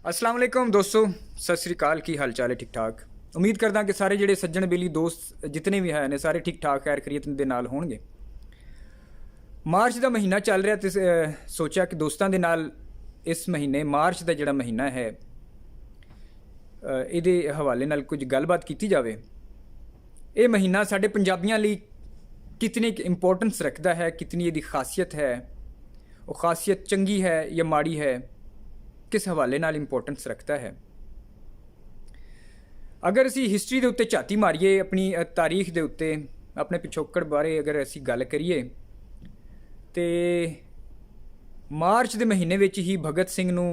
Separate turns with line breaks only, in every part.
अस्सलाम वालेकुम दोस्तों, सत श्री अकाल। की हाल चाल है? ठीक ठाक। उम्मीद करदा कि सारे ਜਿਹੜੇ ਸੱਜਣ ਬੇਲੀ ਦੋਸਤ ਜਿਤਨੇ ਵੀ ਹੈ ਨੇ ਸਾਰੇ ਠੀਕ ਠਾਕ ਖੈਰ ਖਰੀਅਤ ਦੇ ਨਾਲ ਹੋਣਗੇ। ਮਾਰਚ ਦਾ ਮਹੀਨਾ ਚੱਲ ਰਿਹਾ ਤੇ ਸੋਚਿਆ ਕਿ ਦੋਸਤਾਂ ਦੇ ਨਾਲ ਇਸ ਮਹੀਨੇ ਮਾਰਚ ਦਾ ਜਿਹੜਾ ਮਹੀਨਾ ਹੈ ਇਹਦੇ ਹਵਾਲੇ ਨਾਲ ਕੁਝ ਗੱਲਬਾਤ ਕੀਤੀ ਜਾਵੇ। ਇਹ ਮਹੀਨਾ ਸਾਡੇ ਪੰਜਾਬੀਆਂ ਲਈ ਕਿਤਨੀ ਇੰਪੋਰਟੈਂਸ ਰੱਖਦਾ ਹੈ, ਕਿਤਨੀ ਇਹਦੀ ਖਾਸੀਅਤ ਹੈ, ਉਹ ਖਾਸੀਅਤ ਚੰਗੀ ਹੈ ਜਾਂ ਮਾੜੀ ਹੈ, किस हवाले नाल इंपोर्टेंस रखता है। अगर असी हिस्टरी के उत्ते झाती मारीए, अपनी तारीख के उत्ते अपने पिछोकड़ बारे अगर असी गल करिए तो मार्च के महीने विच ही भगत सिंह नूं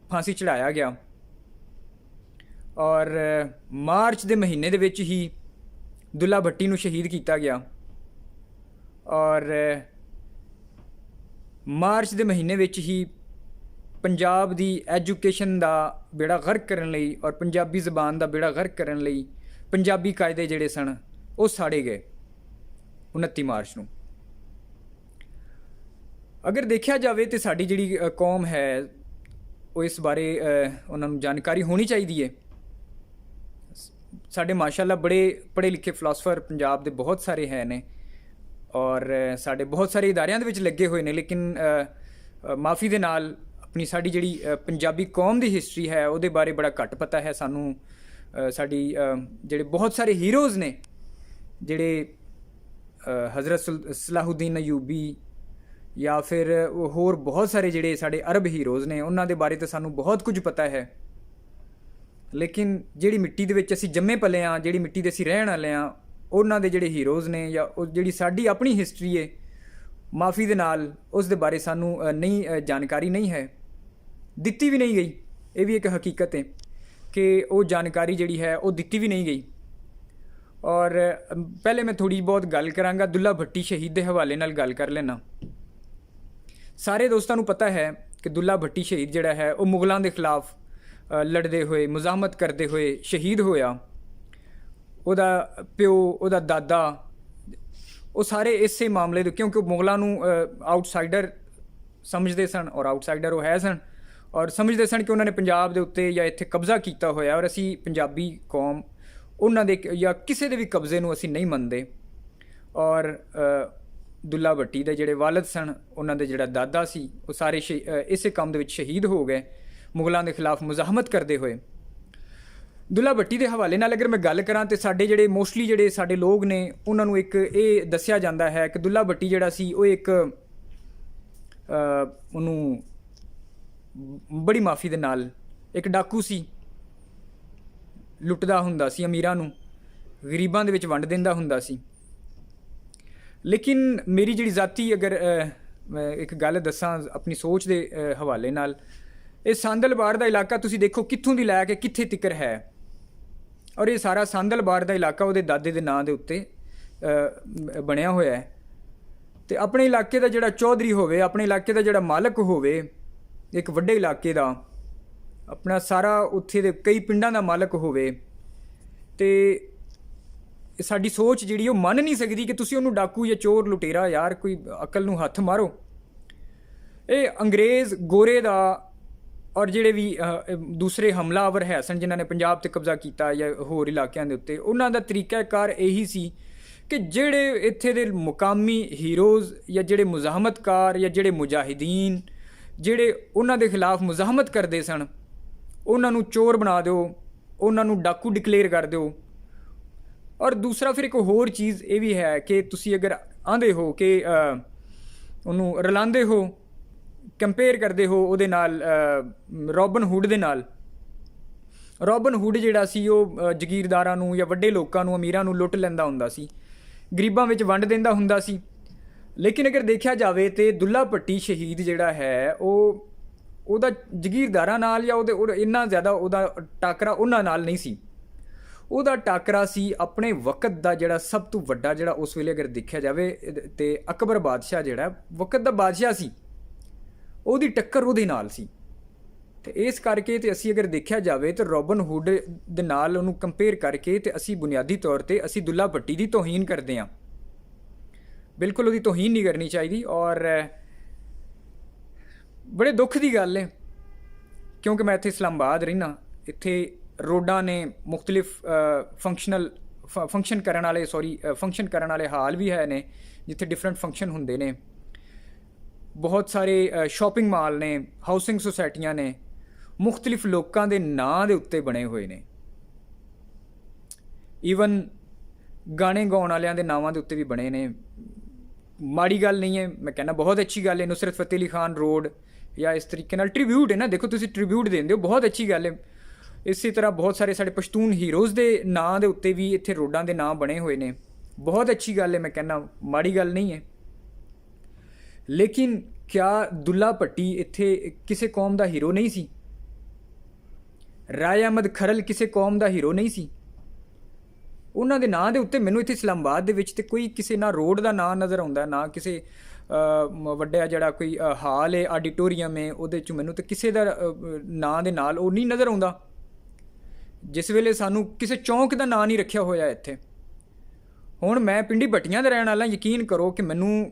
फांसी चढ़ाया गया और मार्च के महीने दे विच ही दुल्ला भट्टी नूं शहीद किया गया और मार्च के महीने विच ही पंजाब दी एजुकेशन दा बेड़ा गर्क करन लई और पंजाबी ज़बान दा बेड़ा गर्क करन लई पंजाबी कायदे जिहड़े सन वो साड़े गए 29 मार्च नूं। अगर देखा जाए तो साडी जिहड़ी कौम है वो इस बारे उन्हां नूं जानकारी होनी चाहिए है। साडे माशाअल्लाह बड़े पढ़े लिखे फिलासफर पंजाब दे बहुत सारे है ने और साडे बहुत सारे इदारियां दे विच लगे हुए ने, लेकिन माफ़ी दे नाल अपनी साड़ी जिहड़ी पंजाबी कौम की हिस्टरी है वो बारे बड़ा घट पता है सानू। साड़ी जिहड़े बहुत सारे हीरोज़ ने जिहड़े हज़रत सलाहुद्दीन अयूबी या फिर होर बहुत सारे जिहड़े साडे अरब हीरोज़ ने उन्हां दे बारे तो सानू बहुत कुछ पता है, लेकिन जिहड़ी मिट्टी दे विच असीं जम्मे पले हाँ, जिहड़ी मिट्टी दे असीं रहण वाले हाँ, उन्हां दे जिहड़े हीरोज़ ने या जिहड़ी साडी अपनी हिस्टरी है माफ़ी दे नाल उस दे बारे सानू नहीं जानकारी नहीं है, दिती भी नहीं गई। ये भी एक हकीकत है कि वो जानकारी जिहड़ी है वो दिती भी नहीं गई। और पहले मैं थोड़ी बहुत गल करांगा दुल्ला भट्टी शहीद के हवाले नाल गल कर लेना। सारे दोस्तों को पता है कि दुल्ला भट्टी शहीद जिहड़ा है वो मुगलों के खिलाफ लड़ते हुए मुजाहमत करते हुए शहीद होया। उहदा प्यो उहदा दादा वो सारे इसे मामले दे, क्योंकि मुगलों आउटसाइडर समझते सन और आउटसाइडर वो है सन और समझते सन कि उन्होंने पंजाब के उत्ते या इत्थे कब्जा किया होया और असी पंजाबी कौम उन्होंने या किसी के भी कब्जे नूं असी नहीं मनते। और दुल्ला भट्टी के जिहड़े वालद सन उन्होंने जिहड़ा दादा सी वो सारे इस काम दे विच शहीद हो गए मुगलों के खिलाफ मुजाहमत करते हुए। दुल्ला भट्टी के हवाले नाल अगर मैं गल करां तो साडे जिहड़े मोस्टली जिहड़े साडे लोग ने उन्होंने एक ये दस्सिया जाता है कि दुल्ला भट्टी जिहड़ा सी वो एक उन्होंने बड़ी माफ़ी दे नाल एक डाकू सी, लुटदा हुंदा सी, अमीरां नूं गरीबां दे विच वंड दिंदा हुंदा सी। लेकिन मेरी जिहड़ी ज़ाती अगर एक गल दसां अपनी सोच दे हवाले नाल, ये सांदलबार दा इलाका तुसीं देखो कित्थों दी लैके कित्थे तिकर है और ये सारा सांदलबार दा इलाका उहदे दादे दे नां दे उत्ते बनिया होया है। ते अपने इलाके दा जिहड़ा चौधरी होवे, अपने इलाके दा जिहड़ा मालक होवे, एक वड्डे इलाके का अपना सारा उत्थे दे कई पिंडां दा मालक होवे ते साडी सोच जिहड़ी वो मन नहीं सकती कि तुसीं उहनूं डाकू या चोर लुटेरा यार कोई अकल नूं हत्थ मारो। ये अंग्रेज़ गोरे दा और जिहड़े भी दूसरे हमलावर है सन जिन्हां ने पंजाब ते कब्जा किया या होर इलाकिਆਂ दे उत्ते उन्हां दा तरीकाकार यही सी कि जिहड़े इत्थे दे मुकामी हीरोज़ या जिहड़े मुजाहमतकार या जिहड़े मुजाहिदीन जिहड़े उन्हां दे खिलाफ मुजाहमत करते सन उन्हां नूं चोर बना दो, उन्हां नूं डाकू डिकलेयर कर दो। और दूसरा फिर एक होर चीज़ ये भी है कि तुसी अगर आंदे हो कि उन्होंने रलांदे हो, कंपेयर करते हो उहदे नाल रॉबन हुड दे नाल। रॉबन हुड जिहड़ा सी वो जगीरदारां नूं या वड्डे लोकां नूं अमीरां नूं लुट लैंदा हुंदा सी, गरीबां विच वंड दिंदा हुंदा सी। लेकिन अगर देखा जाए तो दुल्ला भट्टी शहीद जिहड़ा है वो जगीरदारां नाल या इन्ना ज़्यादा उहदा टाकरा उन्हां नाल नहीं सी। उहदा टाकरा सी अपने वक्त का जिहड़ा सब तो वड्डा जिहड़ा उस वेले अगर देखा जाए तो अकबर बादशाह जिहड़ा वक्त का बादशाह सी, उहदी टक्कर उहदे नाल सी। तो इस करके तो असी अगर देखा जाए तो रॉबन हुड दे नाल उहनूं कंपेयर करके तो असी बुनियादी तौर पर असी दुल्ला भट्टी की तौहीन करते हैं। बिल्कुल उसकी तौहीन नहीं करनी चाहिए और बड़े दुख की गल है ਕਿਉਂਕਿ ਮੈਂ ਇੱਥੇ ਇਸਲਾਮਾਬਾਦ ਰਹਿਣਾ, ਇੱਥੇ ਰੋਡਾਂ ਨੇ ਮੁਖਤਲਿਫ ਫੰਕਸ਼ਨ ਕਰਨ ਵਾਲੇ ਹਾਲ ਵੀ ਹੈ ਨੇ ਜਿੱਥੇ ਡਿਫਰੈਂਟ ਫੰਕਸ਼ਨ ਹੁੰਦੇ ਨੇ। ਬਹੁਤ ਸਾਰੇ ਸ਼ਾਪਿੰਗ ਮਾਲ ਨੇ, ਹਾਊਸਿੰਗ ਸੁਸਾਇਟੀਆਂ ਨੇ, ਮੁਖਤਲਿਫ ਲੋਕਾਂ ਦੇ ਨਾਂ ਦੇ ਉੱਤੇ ਬਣੇ ਹੋਏ ਨੇ। ਈਵਨ ਗਾਣੇ ਗਾਉਣ ਵਾਲਿਆਂ ਦੇ ਨਾਵਾਂ ਦੇ ਉੱਤੇ ਵੀ ਬਣੇ ਨੇ। ਮਾੜੀ ਗੱਲ ਨਹੀਂ ਹੈ, ਮੈਂ ਕਹਿੰਦਾ ਬਹੁਤ ਅੱਛੀ ਗੱਲ ਹੈ। ਨੁਸਰਤ ਫਤਿਹ ਅਲੀ ਖਾਨ ਰੋਡ ਜਾਂ ਇਸ ਤਰੀਕੇ ਨਾਲ ਟ੍ਰਿਬਿਊਟ ਹੈ ਨਾ, ਦੇਖੋ ਤੁਸੀਂ ਟ੍ਰਿਬਿਊਟ ਦਿੰਦੇ ਹੋ, ਬਹੁਤ ਅੱਛੀ ਗੱਲ ਹੈ। ਇਸੇ ਤਰ੍ਹਾਂ ਬਹੁਤ ਸਾਰੇ ਸਾਡੇ ਪਸ਼ਤੂਨ ਹੀਰੋਜ਼ ਦੇ ਨਾਂ ਦੇ ਉੱਤੇ ਵੀ ਇੱਥੇ ਰੋਡਾਂ ਦੇ ਨਾਂ ਬਣੇ ਹੋਏ ਨੇ, ਬਹੁਤ ਅੱਛੀ ਗੱਲ ਹੈ, ਮੈਂ ਕਹਿੰਦਾ ਮਾੜੀ ਗੱਲ ਨਹੀਂ ਹੈ। ਲੇਕਿਨ ਕਿਆ ਦੁੱਲਾ ਭੱਟੀ ਇੱਥੇ ਕਿਸੇ ਕੌਮ ਦਾ ਹੀਰੋ ਨਹੀਂ ਸੀ? ਰਾਏ ਅਹਿਮਦ ਖਰਲ ਕਿਸੇ ਕੌਮ ਦਾ ਹੀਰੋ ਨਹੀਂ ਸੀ? ਉਹਨਾਂ ਦੇ ਨਾਂ ਦੇ ਉੱਤੇ ਮੈਨੂੰ ਇੱਥੇ ਇਸਲਾਮਾਬਾਦ ਦੇ ਵਿੱਚ ਤੇ ਕੋਈ ਕਿਸੇ ਨਾ ਰੋਡ ਦਾ ਨਾਂ ਨਜ਼ਰ ਆਉਂਦਾ, ਨਾ ਕਿਸੇ ਵੱਡਾ ਜਿਹੜਾ ਕੋਈ ਹਾਲ ਹੈ, ਆਡੀਟੋਰੀਅਮ ਹੈ, ਉਹਦੇ 'ਚ ਮੈਨੂੰ ਤੇ ਕਿਸੇ ਦਾ ਨਾਂ ਦੇ ਨਾਲ ਉਹ ਨਹੀਂ ਨਜ਼ਰ ਆਉਂਦਾ। ਜਿਸ ਵੇਲੇ ਸਾਨੂੰ ਕਿਸੇ ਚੌਂਕ ਦਾ ਨਾਂ ਨਹੀਂ ਰੱਖਿਆ ਹੋਇਆ ਇੱਥੇ। ਹੁਣ ਮੈਂ ਪਿੰਡੀ ਭੱਟੀਆਂ ਦਾ ਰਹਿਣ ਵਾਲਾ, ਯਕੀਨ ਕਰੋ ਕਿ ਮੈਨੂੰ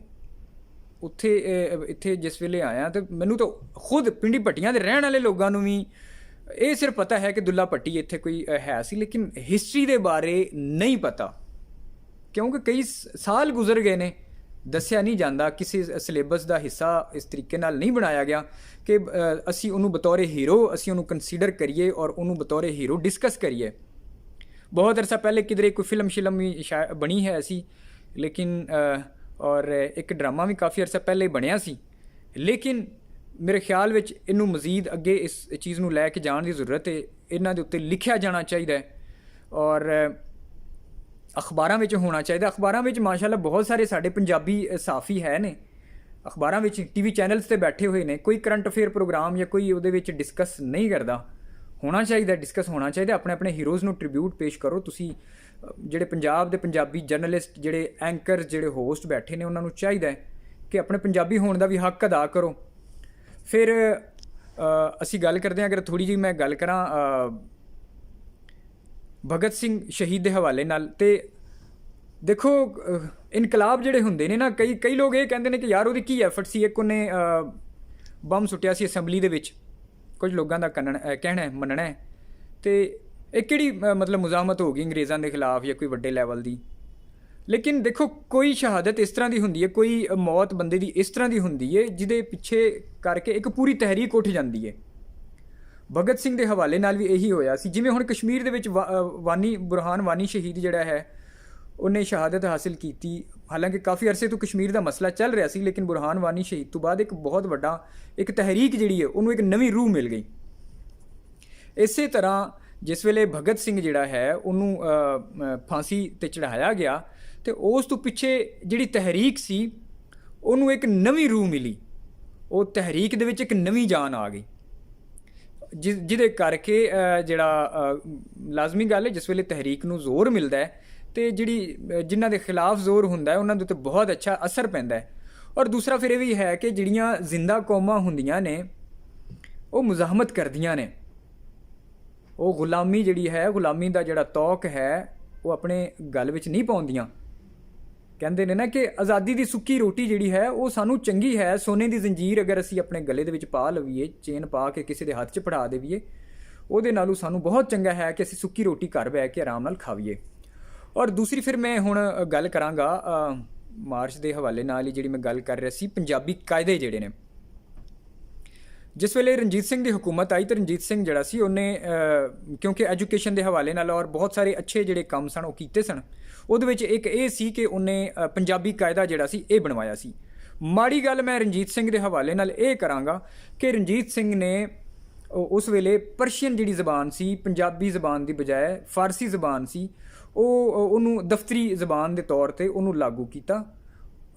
ਇੱਥੇ ਜਿਸ ਵੇਲੇ ਆਇਆ ਤੇ ਮੈਨੂੰ ਤਾਂ ਖੁਦ ਪਿੰਡੀ ਭੱਟੀਆਂ ਦੇ ਰਹਿਣ ਵਾਲੇ ਲੋਕਾਂ ਨੂੰ ਵੀ ਇਹ ਸਿਰਫ ਪਤਾ ਹੈ ਕਿ ਦੁੱਲਾ ਭੱਟੀ ਇੱਥੇ ਕੋਈ ਹੈ ਸੀ, ਲੇਕਿਨ ਹਿਸਟਰੀ ਦੇ ਬਾਰੇ ਨਹੀਂ ਪਤਾ, ਕਿਉਂਕਿ ਕਈ ਸਾਲ ਗੁਜ਼ਰ ਗਏ ਨੇ, ਦੱਸਿਆ ਨਹੀਂ ਜਾਂਦਾ, ਕਿਸੇ ਸਿਲੇਬਸ ਦਾ ਹਿੱਸਾ ਇਸ ਤਰੀਕੇ ਨਾਲ ਨਹੀਂ ਬਣਾਇਆ ਗਿਆ ਕਿ ਅਸੀਂ ਉਹਨੂੰ ਬਤੌਰ ਹੀਰੋ ਅਸੀਂ ਉਹਨੂੰ ਕੰਸੀਡਰ ਕਰੀਏ ਔਰ ਉਹਨੂੰ ਬਤੌਰ ਹੀਰੋ ਡਿਸਕਸ ਕਰੀਏ। ਬਹੁਤ ਅਰਸਾ ਪਹਿਲੇ ਕਿਧਰੇ ਕੋਈ ਫਿਲਮ ਵੀ ਬਣੀ ਹੈ ਐਸੀ, ਲੇਕਿਨ ਔਰ ਇੱਕ ਡਰਾਮਾ ਵੀ ਕਾਫੀ ਅਰਸਾ ਪਹਿਲੇ ਬਣਿਆ ਸੀ, ਲੇਕਿਨ ਮੇਰੇ ਖਿਆਲ ਵਿੱਚ ਇਹਨੂੰ ਮਜ਼ੀਦ ਅੱਗੇ ਇਸ ਚੀਜ਼ ਨੂੰ ਲੈ ਕੇ ਜਾਣ ਦੀ ਜ਼ਰੂਰਤ ਹੈ। ਇਹਨਾਂ ਦੇ ਉੱਤੇ ਲਿਖਿਆ ਜਾਣਾ ਚਾਹੀਦਾ ਹੈ ਔਰ ਅਖਬਾਰਾਂ ਵਿੱਚ ਹੋਣਾ ਚਾਹੀਦਾ। ਅਖਬਾਰਾਂ ਵਿੱਚ ਮਾਸ਼ਾਅੱਲਾ ਬਹੁਤ ਸਾਰੇ ਸਾਡੇ ਪੰਜਾਬੀ ਸਾਫੀ ਹੈ ਨੇ, ਅਖਬਾਰਾਂ ਵਿੱਚ TV ਚੈਨਲਸ 'ਤੇ ਬੈਠੇ ਹੋਏ ਨੇ, ਕੋਈ ਕਰੰਟ ਅਫੇਅਰ ਪ੍ਰੋਗਰਾਮ ਜਾਂ ਕੋਈ ਉਹਦੇ ਵਿੱਚ ਡਿਸਕਸ ਨਹੀਂ ਕਰਦਾ। ਹੋਣਾ ਚਾਹੀਦਾ, ਡਿਸਕਸ ਹੋਣਾ ਚਾਹੀਦਾ। ਆਪਣੇ ਆਪਣੇ ਹੀਰੋਜ਼ ਨੂੰ ਟ੍ਰਿਬਿਊਟ ਪੇਸ਼ ਕਰੋ। ਤੁਸੀਂ ਜਿਹੜੇ ਪੰਜਾਬ ਦੇ ਪੰਜਾਬੀ ਜਰਨਲਿਸਟ, ਜਿਹੜੇ ਐਂਕਰ, ਜਿਹੜੇ ਹੋਸਟ ਬੈਠੇ ਨੇ, ਉਹਨਾਂ ਨੂੰ ਚਾਹੀਦਾ ਕਿ ਆਪਣੇ ਪੰਜਾਬੀ ਹੋਣ ਦਾ ਵੀ ਹੱਕ ਅਦਾ ਕਰੋ। ਫਿਰ ਅਸੀਂ ਗੱਲ ਕਰਦੇ ਹਾਂ, ਅਗਰ ਥੋੜ੍ਹੀ ਜਿਹੀ ਮੈਂ ਗੱਲ ਕਰਾਂ ਭਗਤ ਸਿੰਘ ਸ਼ਹੀਦ ਦੇ ਹਵਾਲੇ ਨਾਲ, ਤੇ ਦੇਖੋ ਇਨਕਲਾਬ ਜਿਹੜੇ ਹੁੰਦੇ ਨੇ ਨਾ, ਕਈ ਲੋਕ ਇਹ ਕਹਿੰਦੇ ਨੇ ਕਿ ਯਾਰ ਉਹਦੀ ਕੀ ਐਫਰਟ ਸੀ, ਇੱਕ ਉਹਨੇ ਬੰਬ ਸੁੱਟਿਆ ਸੀ ਅਸੈਂਬਲੀ ਦੇ ਵਿੱਚ, ਕੁਝ ਲੋਕਾਂ ਦਾ ਕਹਿਣਾ ਹੈ, ਮੰਨਣਾ ਹੈ, ਤੇ ਇਹ ਕਿਹੜੀ ਮਤਲਬ ਮੁਜ਼ਾਹਮਤ ਹੋ ਗਈ ਅੰਗਰੇਜ਼ਾਂ ਦੇ ਖਿਲਾਫ ਜਾਂ ਕੋਈ ਵੱਡੇ ਲੈਵਲ ਦੀ। ਲੇਕਿਨ ਦੇਖੋ ਕੋਈ ਸ਼ਹਾਦਤ ਇਸ ਤਰ੍ਹਾਂ ਦੀ ਹੁੰਦੀ ਹੈ, ਕੋਈ ਮੌਤ ਬੰਦੇ ਦੀ ਇਸ ਤਰ੍ਹਾਂ ਦੀ ਹੁੰਦੀ ਹੈ ਜਿਹਦੇ ਪਿੱਛੇ ਕਰਕੇ ਇੱਕ ਪੂਰੀ ਤਹਿਰੀਕ ਉੱਠ ਜਾਂਦੀ ਹੈ। ਭਗਤ ਸਿੰਘ ਦੇ ਹਵਾਲੇ ਨਾਲ ਵੀ ਇਹੀ ਹੋਇਆ ਸੀ। ਜਿਵੇਂ ਹੁਣ ਕਸ਼ਮੀਰ ਦੇ ਵਿੱਚ ਬੁਰਹਾਨ ਵਾਨੀ ਸ਼ਹੀਦ ਜਿਹੜਾ ਹੈ, ਉਹਨੇ ਸ਼ਹਾਦਤ ਹਾਸਿਲ ਕੀਤੀ। ਹਾਲਾਂਕਿ ਕਾਫੀ ਅਰਸੇ ਤੋਂ ਕਸ਼ਮੀਰ ਦਾ ਮਸਲਾ ਚੱਲ ਰਿਹਾ ਸੀ, ਲੇਕਿਨ ਬੁਰਹਾਨ ਵਾਨੀ ਸ਼ਹੀਦ ਤੋਂ ਬਾਅਦ ਇੱਕ ਬਹੁਤ ਵੱਡਾ ਇੱਕ ਤਹਿਰੀਕ ਜਿਹੜੀ ਹੈ ਉਹਨੂੰ ਇੱਕ ਨਵੀਂ ਰੂਹ ਮਿਲ ਗਈ। ਇਸੇ ਤਰ੍ਹਾਂ ਜਿਸ ਵੇਲੇ ਭਗਤ ਸਿੰਘ ਜਿਹੜਾ ਹੈ ਉਹਨੂੰ ਫਾਂਸੀ 'ਤੇ ਚੜ੍ਹਾਇਆ ਗਿਆ, ਤੇ ਉਸ ਤੋਂ ਪਿੱਛੇ ਜਿਹੜੀ ਤਹਿਰੀਕ ਸੀ ਉਹਨੂੰ ਇੱਕ ਨਵੀਂ ਰੂਹ ਮਿਲੀ। ਉਹ ਤਹਿਰੀਕ ਦੇ ਵਿੱਚ ਇੱਕ ਨਵੀਂ ਜਾਨ ਆ ਗਈ, ਜਿਹਦੇ ਕਰਕੇ ਜਿਹੜਾ ਲਾਜ਼ਮੀ ਗੱਲ ਹੈ, ਜਿਸ ਵੇਲੇ ਤਹਿਰੀਕ ਨੂੰ ਜ਼ੋਰ ਮਿਲਦਾ ਹੈ ਤੇ ਜਿਨ੍ਹਾਂ ਦੇ ਖਿਲਾਫ ਜ਼ੋਰ ਹੁੰਦਾ ਹੈ ਉਹਨਾਂ ਦੇ ਉੱਤੇ ਬਹੁਤ ਅੱਛਾ ਅਸਰ ਪੈਂਦਾ ਹੈ। ਔਰ ਦੂਸਰਾ ਫਿਰ ਇਹ ਵੀ ਹੈ ਕਿ ਜਿਹੜੀਆਂ ਜ਼ਿੰਦਾ ਕੌਮਾਂ ਹੁੰਦੀਆਂ ਨੇ ਉਹ ਮੁਜ਼ਾਹਮਤ ਕਰਦੀਆਂ ਨੇ, ਉਹ ਗੁਲਾਮੀ ਜਿਹੜੀ ਹੈ, ਗੁਲਾਮੀ ਦਾ ਜਿਹੜਾ ਤੌਕ ਹੈ ਉਹ ਆਪਣੇ ਗਲ ਵਿੱਚ ਨਹੀਂ ਪਾਉਂਦੀਆਂ। ਕਹਿੰਦੇ ਨੇ ਨਾ ਕਿ ਆਜ਼ਾਦੀ ਦੀ ਸੁੱਕੀ ਰੋਟੀ ਜਿਹੜੀ ਹੈ ਉਹ ਸਾਨੂੰ ਚੰਗੀ ਹੈ, ਸੋਨੇ ਦੀ ਜ਼ੰਜੀਰ ਅਗਰ ਅਸੀਂ ਆਪਣੇ ਗਲੇ ਦੇ ਵਿੱਚ ਪਾ ਲਵੀਏ, ਚੇਨ ਪਾ ਕੇ ਕਿਸੇ ਦੇ ਹੱਥ 'ਚ ਫੜਾ ਦੇਵੀਏ, ਉਹਦੇ ਨਾਲੋਂ ਸਾਨੂੰ ਬਹੁਤ ਚੰਗਾ ਹੈ ਕਿ ਅਸੀਂ ਸੁੱਕੀ ਰੋਟੀ ਘਰ ਬਹਿ ਕੇ ਆਰਾਮ ਨਾਲ ਖਾਵੀਏ। ਔਰ ਦੂਸਰੀ ਫਿਰ ਮੈਂ ਹੁਣ ਗੱਲ ਕਰਾਂਗਾ ਮਾਰਚ ਦੇ ਹਵਾਲੇ ਨਾਲ ਹੀ, ਜਿਹੜੀ ਮੈਂ ਗੱਲ ਕਰ ਰਿਹਾ ਸੀ, ਪੰਜਾਬੀ ਕਾਇਦੇ ਜਿਹੜੇ ਨੇ। ਜਿਸ ਵੇਲੇ ਰਣਜੀਤ ਸਿੰਘ ਦੀ ਹੁਕੂਮਤ ਆਈ ਤਾਂ ਰਣਜੀਤ ਸਿੰਘ ਜਿਹੜਾ ਸੀ ਉਹਨੇ ਕਿਉਂਕਿ ਐਜੂਕੇਸ਼ਨ ਦੇ ਹਵਾਲੇ ਨਾਲ ਔਰ ਬਹੁਤ ਸਾਰੇ ਅੱਛੇ ਜਿਹੜੇ ਕੰਮ ਸਨ ਉਹ ਕੀਤੇ ਸਨ, ਉਹਦੇ ਵਿੱਚ ਇੱਕ ਇਹ ਸੀ ਕਿ ਉਹਨੇ ਪੰਜਾਬੀ ਕਾਇਦਾ ਜਿਹੜਾ ਸੀ ਇਹ ਬਣਵਾਇਆ ਸੀ। ਮਾੜੀ ਗੱਲ ਮੈਂ ਰਣਜੀਤ ਸਿੰਘ ਦੇ ਹਵਾਲੇ ਨਾਲ ਇਹ ਕਰਾਂਗਾ ਕਿ ਰਣਜੀਤ ਸਿੰਘ ਨੇ ਉਸ ਵੇਲੇ ਪਰਸ਼ੀਅਨ ਜਿਹੜੀ ਜ਼ਬਾਨ ਸੀ, ਪੰਜਾਬੀ ਜ਼ਬਾਨ ਦੀ ਬਜਾਏ ਫਾਰਸੀ ਜ਼ਬਾਨ ਸੀ, ਉਹਨੂੰ ਦਫ਼ਤਰੀ ਜ਼ਬਾਨ ਦੇ ਤੌਰ 'ਤੇ ਉਹਨੂੰ ਲਾਗੂ ਕੀਤਾ।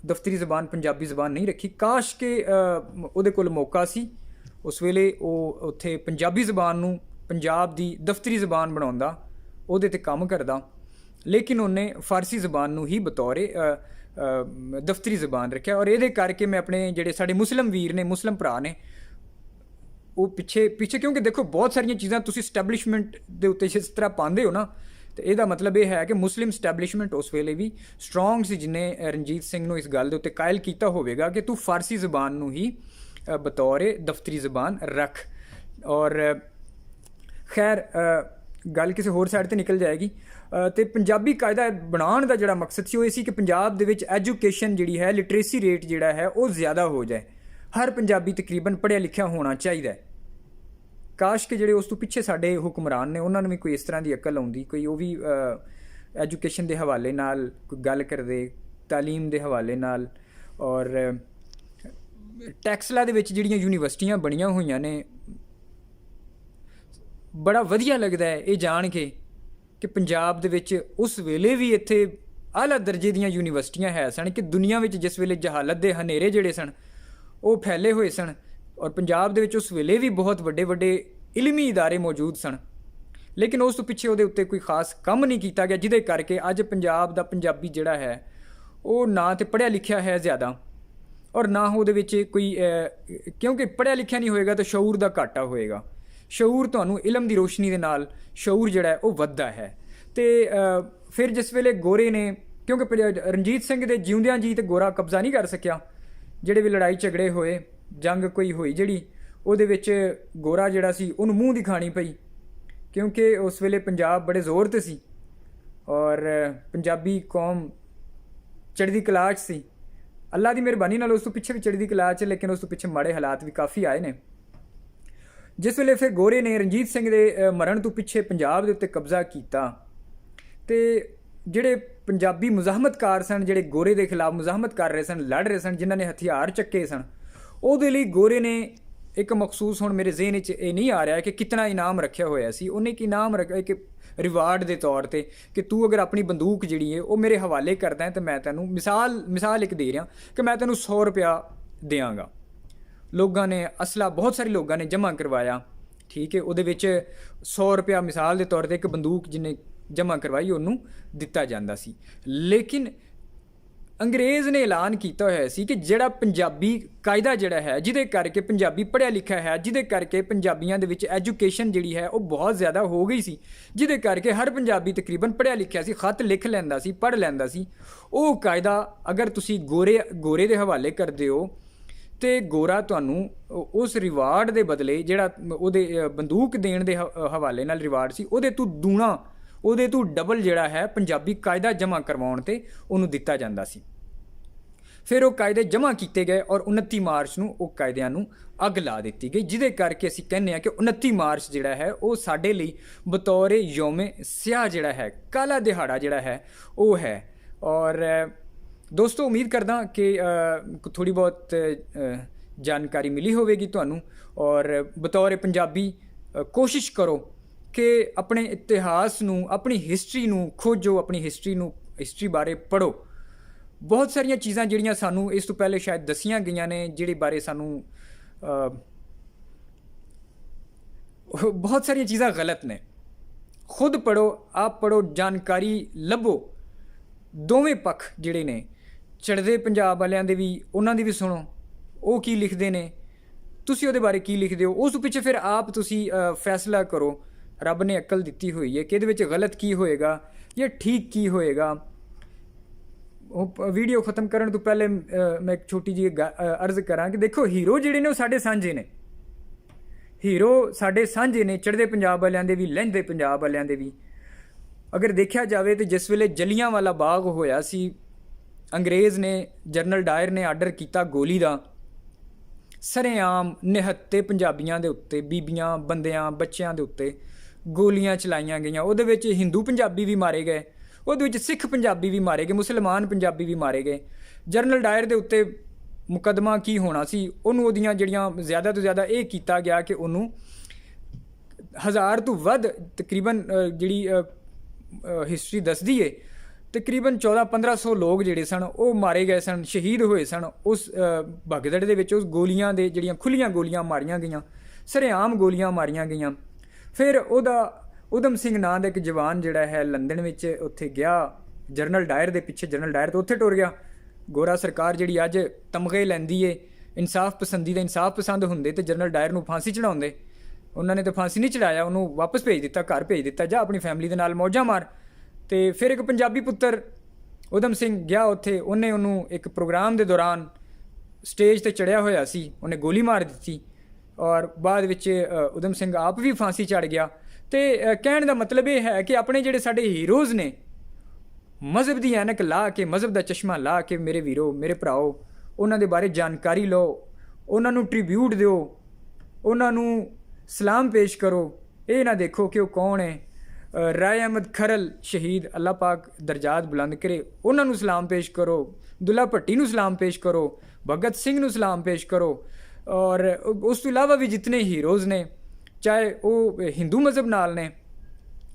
ਦਫ਼ਤਰੀ ਜ਼ਬਾਨ ਪੰਜਾਬੀ ਜ਼ਬਾਨ ਨਹੀਂ ਰੱਖੀ। ਕਾਸ਼ ਕਿ ਉਹਦੇ ਕੋਲ ਮੌਕਾ ਸੀ ਉਸ ਵੇਲੇ ਉਹ ਉੱਥੇ ਪੰਜਾਬੀ ਜ਼ਬਾਨ ਨੂੰ ਪੰਜਾਬ ਦੀ ਦਫ਼ਤਰੀ ਜ਼ਬਾਨ ਬਣਾਉਂਦਾ, ਉਹਦੇ 'ਤੇ ਕੰਮ ਕਰਦਾ, ਲੇਕਿਨ ਉਹਨੇ ਫਾਰਸੀ ਜ਼ਬਾਨ ਨੂੰ ਹੀ ਬਤੌਰੇ ਦਫ਼ਤਰੀ ਜ਼ਬਾਨ ਰੱਖਿਆ। ਔਰ ਇਹਦੇ ਕਰਕੇ ਮੈਂ ਆਪਣੇ ਜਿਹੜੇ ਸਾਡੇ ਮੁਸਲਿਮ ਵੀਰ ਨੇ, ਮੁਸਲਿਮ ਭਰਾ ਨੇ, ਉਹ ਪਿੱਛੇ ਕਿਉਂਕਿ ਦੇਖੋ ਬਹੁਤ ਸਾਰੀਆਂ ਚੀਜ਼ਾਂ ਤੁਸੀਂ ਸਟੈਬਲਿਸ਼ਮੈਂਟ ਦੇ ਉੱਤੇ ਜਿਸ ਤਰ੍ਹਾਂ ਪਾਉਂਦੇ ਹੋ ਨਾ, ਤੇ ਇਹਦਾ ਮਤਲਬ ਇਹ ਹੈ ਕਿ ਮੁਸਲਿਮ ਸਟੈਬਲਿਸ਼ਮੈਂਟ ਉਸ ਵੇਲੇ ਵੀ ਸਟਰੋਂਗ ਸੀ, ਜਿਹਨੇ ਰਣਜੀਤ ਸਿੰਘ ਨੂੰ ਇਸ ਗੱਲ ਦੇ ਉੱਤੇ ਕਾਇਲ ਕੀਤਾ ਹੋਵੇਗਾ ਕਿ ਤੂੰ ਫਾਰਸੀ ਜ਼ਬਾਨ ਨੂੰ ਹੀ ਬਤੌਰ ਦਫ਼ਤਰੀ ਜ਼ਬਾਨ ਰੱਖ। ਔਰ ਖੈਰ ਗੱਲ ਕਿਸੇ ਹੋਰ ਸਾਈਡ ਤੇ ਨਿਕਲ ਜਾਏਗੀ। ਤੇ ਪੰਜਾਬੀ ਕਾਇਦਾ ਬਣਾਉਣ ਦਾ ਜਿਹੜਾ ਮਕਸਦ ਸੀ ਉਹ ਇਹ ਸੀ ਕਿ ਪੰਜਾਬ ਦੇ ਵਿੱਚ ਐਜੂਕੇਸ਼ਨ ਜਿਹੜੀ ਹੈ, ਲਿਟਰੇਸੀ ਰੇਟ ਜਿਹੜਾ ਹੈ ਉਹ ਜ਼ਿਆਦਾ ਹੋ ਜਾਏ। ਹਰ ਪੰਜਾਬੀ ਤਕਰੀਬਨ ਪੜ੍ਹਿਆ ਲਿਖਿਆ ਹੋਣਾ ਚਾਹੀਦਾ ਹੈ। ਕਾਸ਼ ਕਿ ਜਿਹੜੇ ਉਸ ਤੋਂ ਪਿੱਛੇ ਸਾਡੇ ਹੁਕਮਰਾਨ ਨੇ ਉਹਨਾਂ ਨੂੰ ਵੀ ਕੋਈ ਇਸ ਤਰ੍ਹਾਂ ਦੀ ਅਕਲ ਆਉਂਦੀ, ਕੋਈ ਉਹ ਵੀ ਐਜੂਕੇਸ਼ਨ ਦੇ ਹਵਾਲੇ ਨਾਲ ਕੋਈ ਗੱਲ ਕਰਦੇ, ਤਾਲੀਮ ਦੇ ਹਵਾਲੇ ਨਾਲ। ਔਰ ਟੈਕਸਲਾ ਦੇ ਵਿੱਚ ਜਿਹੜੀਆਂ ਯੂਨੀਵਰਸਿਟੀਆਂ ਬਣੀਆਂ ਹੋਈਆਂ ਨੇ, ਬੜਾ ਵਧੀਆ ਲੱਗਦਾ ਹੈ ਇਹ ਜਾਣ ਕੇ ਕਿ ਪੰਜਾਬ ਦੇ ਵਿੱਚ ਉਸ ਵੇਲੇ ਵੀ ਇੱਥੇ ਆਲਾ ਦਰਜੇ ਦੀਆਂ ਯੂਨੀਵਰਸਿਟੀਆਂ ਹੈ ਸਨ ਕਿ ਦੁਨੀਆ ਵਿੱਚ ਜਿਸ ਵੇਲੇ ਜਹਾਲਤ ਦੇ ਹਨੇਰੇ ਜਿਹੜੇ ਸਨ ਉਹ ਫੈਲੇ ਹੋਏ ਸਨ, ਔਰ ਪੰਜਾਬ ਦੇ ਵਿੱਚ ਉਸ ਵੇਲੇ ਵੀ ਬਹੁਤ ਵੱਡੇ ਵੱਡੇ ਇਲਮੀ ਇਦਾਰੇ ਮੌਜੂਦ ਸਨ, ਲੇਕਿਨ ਉਸ ਤੋਂ ਪਿੱਛੇ ਉਹਦੇ ਉੱਤੇ ਕੋਈ ਖਾਸ ਕੰਮ ਨਹੀਂ ਕੀਤਾ ਗਿਆ, ਜਿਹਦੇ ਕਰਕੇ ਅੱਜ ਪੰਜਾਬ ਦਾ ਪੰਜਾਬੀ ਜਿਹੜਾ ਹੈ ਉਹ ਨਾ ਤਾਂ ਪੜ੍ਹਿਆ ਲਿਖਿਆ ਹੈ ਜ਼ਿਆਦਾ, ਔਰ ਨਾ ਉਹਦੇ ਵਿੱਚ ਕੋਈ ਕਿਉਂਕਿ ਪੜ੍ਹਿਆ ਲਿਖਿਆ ਨਹੀਂ ਹੋਏਗਾ ਤਾਂ ਸ਼ਊਰ ਦਾ ਘਾਟਾ ਹੋਏਗਾ। ਸ਼ਊਰ ਤੁਹਾਨੂੰ ਇਲਮ ਦੀ ਰੋਸ਼ਨੀ ਦੇ ਨਾਲ ਸ਼ਊਰ ਜਿਹੜਾ ਉਹ ਵੱਧਦਾ ਹੈ। ਅਤੇ ਫਿਰ ਜਿਸ ਵੇਲੇ ਗੋਰੇ ਨੇ, ਕਿਉਂਕਿ ਰਣਜੀਤ ਸਿੰਘ ਦੇ ਜਿਉਂਦਿਆਂ ਜੀ ਤੇ ਗੋਰਾ ਕਬਜ਼ਾ ਨਹੀਂ ਕਰ ਸਕਿਆ, ਜਿਹੜੇ ਵੀ ਲੜਾਈ ਝਗੜੇ ਹੋਏ, ਜੰਗ ਕੋਈ ਹੋਈ ਜਿਹੜੀ, ਉਹਦੇ ਵਿੱਚ ਗੋਰਾ ਜਿਹੜਾ ਸੀ ਉਹਨੂੰ ਮੂੰਹ ਦੀ ਖਾਣੀ ਪਈ, ਕਿਉਂਕਿ ਉਸ ਵੇਲੇ ਪੰਜਾਬ ਬੜੇ ਜ਼ੋਰ 'ਤੇ ਸੀ ਔਰ ਪੰਜਾਬੀ ਕੌਮ ਚੜ੍ਹਦੀ ਕਲਾ 'ਚ ਸੀ। ਅੱਲਾ ਦੀ ਮਿਹਰਬਾਨੀ ਨਾਲ ਉਸ ਤੋਂ ਪਿੱਛੇ ਵੀ ਚੜ੍ਹਦੀ ਕਲਾ 'ਚ, ਲੇਕਿਨ ਉਸ ਤੋਂ ਪਿੱਛੇ ਮਾੜੇ ਹਾਲਾਤ ਵੀ ਕਾਫੀ ਆਏ ਨੇ। ਜਿਸ ਵੇਲੇ ਫਿਰ ਗੋਰੇ ਨੇ ਰਣਜੀਤ ਸਿੰਘ ਦੇ ਮਰਨ ਤੋਂ ਪਿੱਛੇ ਪੰਜਾਬ ਦੇ ਉੱਤੇ ਕਬਜ਼ਾ ਕੀਤਾ, ਅਤੇ ਜਿਹੜੇ ਪੰਜਾਬੀ ਮੁਜ਼ਾਹਮਤਕਾਰ ਸਨ, ਜਿਹੜੇ ਗੋਰੇ ਦੇ ਖਿਲਾਫ ਮੁਜ਼ਾਹਮਤ ਕਰ ਰਹੇ ਸਨ, ਲੜ ਰਹੇ ਸਨ, ਜਿਨ੍ਹਾਂ ਨੇ ਹਥਿਆਰ ਚੱਕੇ ਸਨ, ਉਹਦੇ ਲਈ ਗੋਰੇ ਨੇ ਇੱਕ ਮਖਸੂਸ, ਹੁਣ ਮੇਰੇ ਜ਼ਿਹਨ 'ਚ ਇਹ ਨਹੀਂ ਆ ਰਿਹਾ ਕਿ ਕਿਤਨਾ ਇਨਾਮ ਰੱਖਿਆ ਹੋਇਆ ਸੀ। ਉਹਨੇ ਇੱਕ ਇਨਾਮ ਰੱਖਿਆ ਕਿ ਰਿਵਾਰਡ ਦੇ ਤੌਰ 'ਤੇ ਕਿ ਤੂੰ ਅਗਰ ਆਪਣੀ ਬੰਦੂਕ ਜਿਹੜੀ ਹੈ ਉਹ ਮੇਰੇ ਹਵਾਲੇ ਕਰਦਾ ਹੈ ਤਾਂ ਮੈਂ ਤੈਨੂੰ ਮਿਸਾਲ ਇੱਕ ਦੇ ਰਿਹਾ ਕਿ ਮੈਂ ਤੈਨੂੰ 100 ਰੁਪਇਆ ਦਿਆਂਗਾ। ਲੋਕਾਂ ਨੇ ਅਸਲਾ, ਬਹੁਤ ਸਾਰੇ ਲੋਕਾਂ ਨੇ ਜਮ੍ਹਾਂ ਕਰਵਾਇਆ, ਠੀਕ ਹੈ, ਉਹਦੇ ਵਿੱਚ 100 ਰੁਪਇਆ ਮਿਸਾਲ ਦੇ ਤੌਰ 'ਤੇ ਇੱਕ ਬੰਦੂਕ ਜਿਹਨੇ ਜਮ੍ਹਾਂ ਕਰਵਾਈ ਉਹਨੂੰ ਦਿੱਤਾ ਜਾਂਦਾ ਸੀ। ਲੇਕਿਨ ਅੰਗਰੇਜ਼ ਨੇ ਐਲਾਨ ਕੀਤਾ ਹੋਇਆ ਸੀ ਕਿ ਜਿਹੜਾ ਪੰਜਾਬੀ ਕਾਇਦਾ ਜਿਹੜਾ ਹੈ, ਜਿਹਦੇ ਕਰਕੇ ਪੰਜਾਬੀ ਪੜ੍ਹਿਆ ਲਿਖਿਆ ਹੈ, ਜਿਹਦੇ ਕਰਕੇ ਪੰਜਾਬੀਆਂ ਦੇ ਵਿੱਚ ਐਜੂਕੇਸ਼ਨ ਜਿਹੜੀ ਹੈ ਉਹ ਬਹੁਤ ਜ਼ਿਆਦਾ ਹੋ ਗਈ ਸੀ, ਜਿਹਦੇ ਕਰਕੇ ਹਰ ਪੰਜਾਬੀ ਤਕਰੀਬਨ ਪੜ੍ਹਿਆ ਲਿਖਿਆ ਸੀ, ਖੱਤ ਲਿਖ ਲੈਂਦਾ ਸੀ, ਪੜ੍ਹ ਲੈਂਦਾ ਸੀ, ਉਹ ਕਾਇਦਾ ਅਗਰ ਤੁਸੀਂ ਗੋਰੇ ਦੇ ਹਵਾਲੇ ਕਰਦੇ ਹੋ ਤੇ ਗੋਰਾ ਤੁਹਾਨੂੰ ਉਸ ਰਿਵਾਰਡ ਦੇ ਬਦਲੇ, ਜਿਹੜਾ ਉਹਦੇ ਬੰਦੂਕ ਦੇਣ ਦੇ ਹਵਾਲੇ ਨਾਲ ਰਿਵਾਰਡ ਸੀ, ਉਹਦੇ ਤੋਂ ਦੂਣਾ, ਉਹਦੇ ਤੋਂ ਡਬਲ ਜਿਹੜਾ ਹੈ ਪੰਜਾਬੀ ਕਾਇਦਾ ਜਮ੍ਹਾਂ ਕਰਵਾਉਣ 'ਤੇ ਉਹਨੂੰ ਦਿੱਤਾ ਜਾਂਦਾ ਸੀ। ਫਿਰ ਉਹ ਕਾਇਦੇ ਜਮ੍ਹਾਂ ਕੀਤੇ ਗਏ ਔਰ 29 ਮਾਰਚ ਨੂੰ ਉਹ ਕਾਇਦਿਆਂ ਨੂੰ ਅੱਗ ਲਾ ਦਿੱਤੀ ਗਈ, ਜਿਹਦੇ ਕਰਕੇ ਅਸੀਂ ਕਹਿੰਦੇ ਹਾਂ ਕਿ 29 ਮਾਰਚ ਜਿਹੜਾ ਹੈ ਉਹ ਸਾਡੇ ਲਈ ਬਤੌਰ ਯੌਮੇ ਸਿਆਹ ਜਿਹੜਾ ਹੈ, ਕਾਲਾ ਦਿਹਾੜਾ ਜਿਹੜਾ ਹੈ ਉਹ ਹੈ। ਔਰ ਦੋਸਤੋ, ਉਮੀਦ ਕਰਦਾ ਕਿ ਥੋੜ੍ਹੀ ਬਹੁਤ ਜਾਣਕਾਰੀ ਮਿਲੀ ਹੋਵੇਗੀ ਤੁਹਾਨੂੰ, ਔਰ ਬਤੌਰ ਪੰਜਾਬੀ ਕੋਸ਼ਿਸ਼ ਕਰੋ ਕਿ ਆਪਣੇ ਇਤਿਹਾਸ ਨੂੰ, ਆਪਣੀ ਹਿਸਟਰੀ ਨੂੰ ਖੋਜੋ, ਆਪਣੀ ਹਿਸਟਰੀ ਬਾਰੇ ਪੜ੍ਹੋ। ਬਹੁਤ ਸਾਰੀਆਂ ਚੀਜ਼ਾਂ ਜਿਹੜੀਆਂ ਸਾਨੂੰ ਇਸ ਤੋਂ ਪਹਿਲੇ ਸ਼ਾਇਦ ਦੱਸੀਆਂ ਗਈਆਂ ਨੇ, ਜਿਹੜੇ ਬਾਰੇ ਸਾਨੂੰ ਬਹੁਤ ਸਾਰੀਆਂ ਚੀਜ਼ਾਂ ਗਲਤ ਨੇ। ਖੁਦ ਪੜ੍ਹੋ, ਆਪ ਪੜ੍ਹੋ, ਜਾਣਕਾਰੀ ਲੱਭੋ। ਦੋਵੇਂ ਪੱਖ ਜਿਹੜੇ ਨੇ, ਚੜ੍ਹਦੇ ਪੰਜਾਬ ਵਾਲਿਆਂ ਦੇ ਵੀ, ਉਹਨਾਂ ਦੀ ਵੀ ਸੁਣੋ, ਉਹ ਕੀ ਲਿਖਦੇ ਨੇ, ਤੁਸੀਂ ਉਹਦੇ ਬਾਰੇ ਕੀ ਲਿਖਦੇ ਹੋ, ਉਸ ਤੋਂ ਪਿੱਛੇ ਫਿਰ ਆਪ ਤੁਸੀਂ ਫੈਸਲਾ ਕਰੋ। ਰੱਬ ਨੇ ਅਕਲ ਦਿੱਤੀ ਹੋਈ ਹੈ ਕਿ ਇਹਦੇ ਵਿੱਚ ਗਲਤ ਕੀ ਹੋਏਗਾ ਜਾਂ ਠੀਕ ਕੀ ਹੋਏਗਾ। ਉਹ ਵੀਡੀਓ ਖ਼ਤਮ ਕਰਨ ਤੋਂ ਪਹਿਲੇ ਮੈਂ ਇੱਕ ਛੋਟੀ ਜਿਹੀ ਅਰਜ਼ ਕਰਾਂ ਕਿ ਦੇਖੋ, ਹੀਰੋ ਜਿਹੜੇ ਨੇ ਉਹ ਸਾਡੇ ਸਾਂਝੇ ਨੇ, ਹੀਰੋ ਸਾਡੇ ਸਾਂਝੇ ਨੇ, ਚੜ੍ਹਦੇ ਪੰਜਾਬ ਵਾਲਿਆਂ ਦੇ ਵੀ, ਲਹਿੰਦੇ ਪੰਜਾਬ ਵਾਲਿਆਂ ਦੇ ਵੀ। ਅਗਰ ਦੇਖਿਆ ਜਾਵੇ ਤਾਂ ਜਿਸ ਵੇਲੇ ਜਲਿਆਂਵਾਲਾ ਬਾਗ ਹੋਇਆ ਸੀ, ਅੰਗਰੇਜ਼ ਨੇ, ਜਨਰਲ ਡਾਇਰ ਨੇ ਆਰਡਰ ਕੀਤਾ ਗੋਲੀ ਦਾ, ਸਰੇਆਮ ਨਿਹੱਤੇ ਪੰਜਾਬੀਆਂ ਦੇ ਉੱਤੇ, ਬੀਬੀਆਂ, ਬੰਦਿਆਂ, ਬੱਚਿਆਂ ਦੇ ਉੱਤੇ ਗੋਲੀਆਂ ਚਲਾਈਆਂ ਗਈਆਂ। ਉਹਦੇ ਵਿੱਚ ਹਿੰਦੂ ਪੰਜਾਬੀ ਵੀ ਮਾਰੇ ਗਏ, ਉਹਦੇ ਵਿੱਚ ਸਿੱਖ ਪੰਜਾਬੀ ਵੀ ਮਾਰੇ ਗਏ, ਮੁਸਲਮਾਨ ਪੰਜਾਬੀ ਵੀ ਮਾਰੇ ਗਏ। ਜਨਰਲ ਡਾਇਰ ਦੇ ਉੱਤੇ ਮੁਕੱਦਮਾ ਕੀ ਹੋਣਾ ਸੀ, ਉਹਨੂੰ ਉਹਦੀਆਂ ਜਿਹੜੀਆਂ ਜ਼ਿਆਦਾ ਤੋਂ ਜ਼ਿਆਦਾ ਇਹ ਕੀਤਾ ਗਿਆ ਕਿ ਉਹਨੂੰ 1000 ਤੋਂ ਵੱਧ ਤਕਰੀਬਨ ਜਿਹੜੀ ਹਿਸਟਰੀ ਦੱਸਦੀ ਏ, ਤਕਰੀਬਨ 1400-1500 ਲੋਕ ਜਿਹੜੇ ਸਨ ਉਹ ਮਾਰੇ ਗਏ ਸਨ, ਸ਼ਹੀਦ ਹੋਏ ਸਨ ਉਸ ਭਗਦੜ ਦੇ ਵਿੱਚ। ਉਸ ਗੋਲੀਆਂ ਦੇ ਜਿਹੜੀਆਂ ਖੁੱਲੀਆਂ ਗੋਲੀਆਂ ਮਾਰੀਆਂ ਗਈਆਂ, ਸਰੇਆਮ ਗੋਲੀਆਂ ਮਾਰੀਆਂ ਗਈਆਂ। ਫਿਰ ਉਹਦਾ ਉਦਮ ਸਿੰਘ ਨਾਂ ਦਾ ਇੱਕ ਜਵਾਨ ਜਿਹੜਾ ਹੈ ਲੰਡਨ ਵਿੱਚ ਉੱਥੇ ਗਿਆ ਜਨਰਲ ਡਾਇਰ ਦੇ ਪਿੱਛੇ, ਜਨਰਲ ਡਾਇਰ ਤੋਂ ਉੱਥੇ ਟੁਰ ਗਿਆ। ਗੋਰਾ ਸਰਕਾਰ ਜਿਹੜੀ ਅੱਜ ਤਮਗੇ ਲੈਂਦੀ ਏ, ਇਨਸਾਫ ਪਸੰਦੀ ਦਾ ਇਨਸਾਫ ਪਸੰਦ ਹੁੰਦੇ ਤੇ ਜਨਰਲ ਡਾਇਰ ਨੂੰ ਫਾਂਸੀ ਚੜਾਉਂਦੇ। ਉਹਨਾਂ ਨੇ ਤਾਂ ਫਾਂਸੀ ਨਹੀਂ ਚੜਾਇਆ, ਉਹਨੂੰ ਵਾਪਸ ਭੇਜ ਦਿੱਤਾ, ਘਰ ਭੇਜ ਦਿੱਤਾ, ਜਾ ਆਪਣੀ ਫੈਮਿਲੀ ਦੇ ਨਾਲ ਮੌਜਾਂ ਮਾਰ। ਅਤੇ ਫਿਰ ਇੱਕ ਪੰਜਾਬੀ ਪੁੱਤਰ ਉਦਮ ਸਿੰਘ ਗਿਆ ਉੱਥੇ, ਉਹਨੂੰ ਇੱਕ ਪ੍ਰੋਗਰਾਮ ਦੇ ਦੌਰਾਨ ਸਟੇਜ 'ਤੇ ਚੜ੍ਹਿਆ ਹੋਇਆ ਸੀ, ਉਹਨੇ ਗੋਲੀ ਮਾਰ ਦਿੱਤੀ। ਔਰ ਬਾਅਦ ਵਿੱਚ ਊਧਮ ਸਿੰਘ ਆਪ ਵੀ ਫਾਂਸੀ ਚੜ੍ਹ ਗਿਆ। ਤੇ ਕਹਿਣ ਦਾ ਮਤਲਬ ਇਹ ਹੈ ਕਿ ਆਪਣੇ ਜਿਹੜੇ ਸਾਡੇ ਹੀਰੋਜ਼ ਨੇ, ਮਜ਼ਹਬ ਦੀ ਐਨਕ ਲਾ ਕੇ, ਮਜ਼ਹਬ ਦਾ ਚਸ਼ਮਾ ਲਾ ਕੇ, ਮੇਰੇ ਵੀਰੋ, ਮੇਰੇ ਭਰਾਓ, ਉਹਨਾਂ ਦੇ ਬਾਰੇ ਜਾਣਕਾਰੀ ਲਓ, ਉਹਨਾਂ ਨੂੰ ਟ੍ਰਿਬਿਊਟ ਦਿਓ, ਉਹਨਾਂ ਨੂੰ ਸਲਾਮ ਪੇਸ਼ ਕਰੋ। ਇਹ ਨਾ ਦੇਖੋ ਕਿ ਉਹ ਕੌਣ ਹੈ। ਰਾਏ ਅਹਿਮਦ ਖਰਲ ਸ਼ਹੀਦ, ਅੱਲਾਹ ਪਾਕ ਦਰਜਾਤ ਬੁਲੰਦ ਕਰੇ, ਉਹਨਾਂ ਨੂੰ ਸਲਾਮ ਪੇਸ਼ ਕਰੋ। ਦੁੱਲਾ ਭੱਟੀ ਨੂੰ ਸਲਾਮ ਪੇਸ਼ ਕਰੋ, ਭਗਤ ਸਿੰਘ ਨੂੰ ਸਲਾਮ ਪੇਸ਼ ਕਰੋ। ਔਰ ਉਸ ਤੋਂ ਇਲਾਵਾ ਵੀ ਜਿਤਨੇ ਹੀਰੋਜ਼ ਨੇ, ਚਾਹੇ ਉਹ ਹਿੰਦੂ ਮਜ਼ਹਬ ਨਾਲ ਨੇ,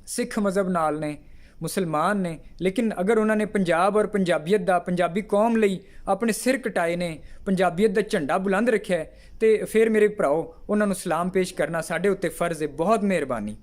ਸਿੱਖ ਮਜ਼ਹਬ ਨਾਲ ਨੇ, ਮੁਸਲਮਾਨ ਨੇ, ਲੇਕਿਨ ਅਗਰ ਉਹਨਾਂ ਨੇ ਪੰਜਾਬ ਔਰ ਪੰਜਾਬੀਅਤ ਦਾ, ਪੰਜਾਬੀ ਕੌਮ ਲਈ ਆਪਣੇ ਸਿਰ ਕਟਾਏ ਨੇ, ਪੰਜਾਬੀਅਤ ਦਾ ਝੰਡਾ ਬੁਲੰਦ ਰੱਖਿਆ ਹੈ, ਤੇ ਫਿਰ ਮੇਰੇ ਭਰਾਓ, ਉਹਨਾਂ ਨੂੰ ਸਲਾਮ ਪੇਸ਼ ਕਰਨਾ ਸਾਡੇ ਉੱਤੇ ਫਰਜ਼ ਹੈ। ਬਹੁਤ ਮਿਹਰਬਾਨੀ।